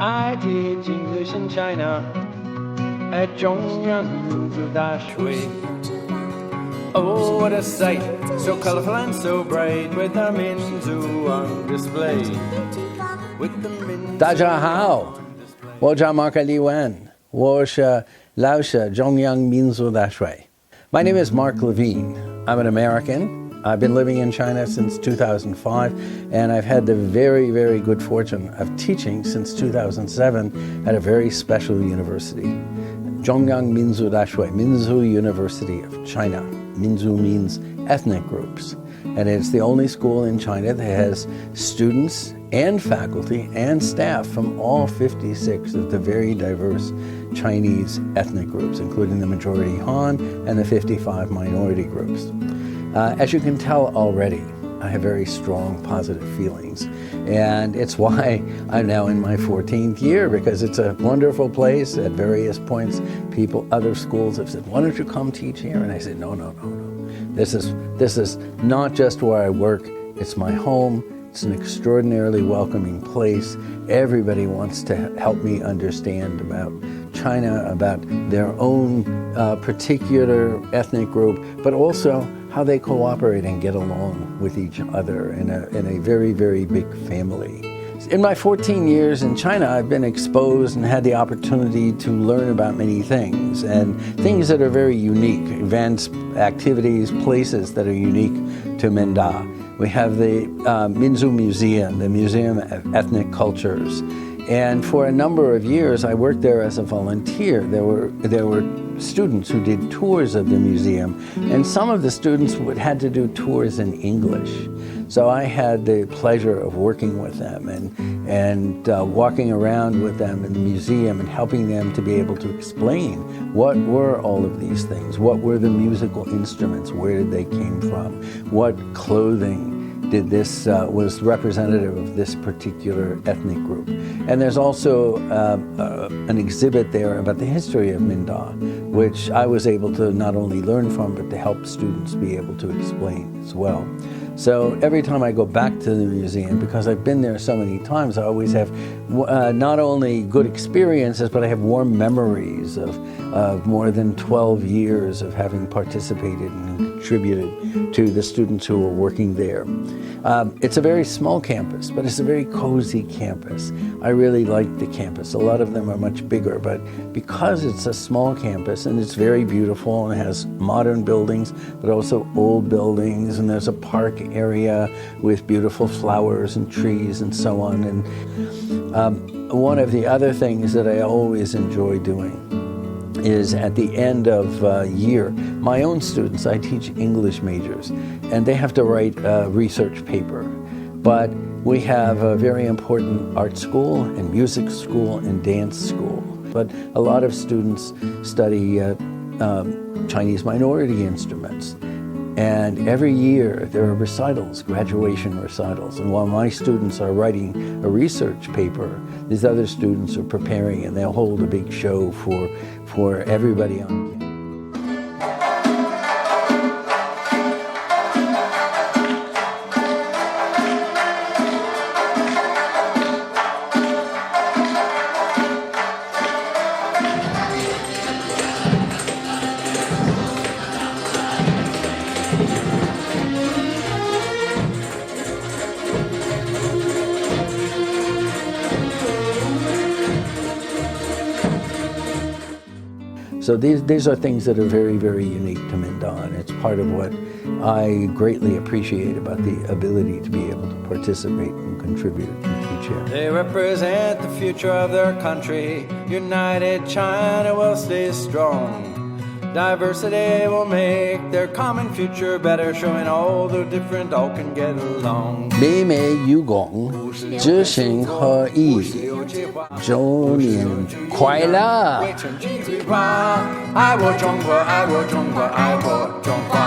I teach English in China at Minzu Dashway. Oh, what a sight, so colorful and so bright, with the Minzu on display. With the Minzu 大家好，我叫马克利文，我是老师中央民族大学。My name is Mark Levine. I'm an American. I've been living in China since 2005, and I've had the very, very good fortune of teaching since 2007 at a very special university, Zhongyang Minzu Daxue, Minzu University of China. Minzu means ethnic groups, and it's the only school in China that has students and faculty and staff from all 56 of the very diverse Chinese ethnic groups, including the majority Han and the 55 minority groups. As you can tell already, I have very strong positive feelings, and it's why I'm now in my 14th year, because it's a wonderful place. At various points, other schools have said, why don't you come teach here? And I said, no. This is not just where I work, it's my home. It's an extraordinarily welcoming place. Everybody wants to help me understand about China, about their own particular ethnic group, but also how they cooperate and get along with each other in a very, very big family. In my 14 years in China, I've been exposed and had the opportunity to learn about many things, and things that are very unique, events, activities, places that are unique to Minda. We have the Minzu Museum, the Museum of Ethnic Cultures. And for a number of years, I worked there as a volunteer. There were students who did tours of the museum, and some of the students had to do tours in English. So I had the pleasure of working with them and walking around with them in the museum and helping them to be able to explain what were all of these things, what were the musical instruments, where did they came from, what clothing was representative of this particular ethnic group. And there's also an exhibit there about the history of Minda, which I was able to not only learn from, but to help students be able to explain as well. So every time I go back to the museum, because I've been there so many times, I always have not only good experiences, but I have warm memories of more than 12 years of having participated and contributed to the students who were working there. It's a very small campus, but it's a very cozy campus. I really like the campus. A lot of them are much bigger, but because it's a small campus and it's very beautiful and has modern buildings, but also old buildings, and there's a park area with beautiful flowers and trees and so on. And one of the other things that I always enjoy doing is at the end of year, my own students, I teach English majors, and they have to write a research paper. But we have a very important art school and music school and dance school. But a lot of students study Chinese minority instruments. And every year there are recitals, graduation recitals. And while my students are writing a research paper, these other students are preparing, and they'll hold a big show for everybody on campus. So these are things that are very, very unique to Minda, and it's part of what I greatly appreciate about the ability to be able to participate and contribute and teach here. They represent the future of their country. United China will stay strong. Diversity will make their common future better, showing all the different all can get along. 美美与共，知行合一，周年快乐！爱我中国，爱我中国，爱我中国。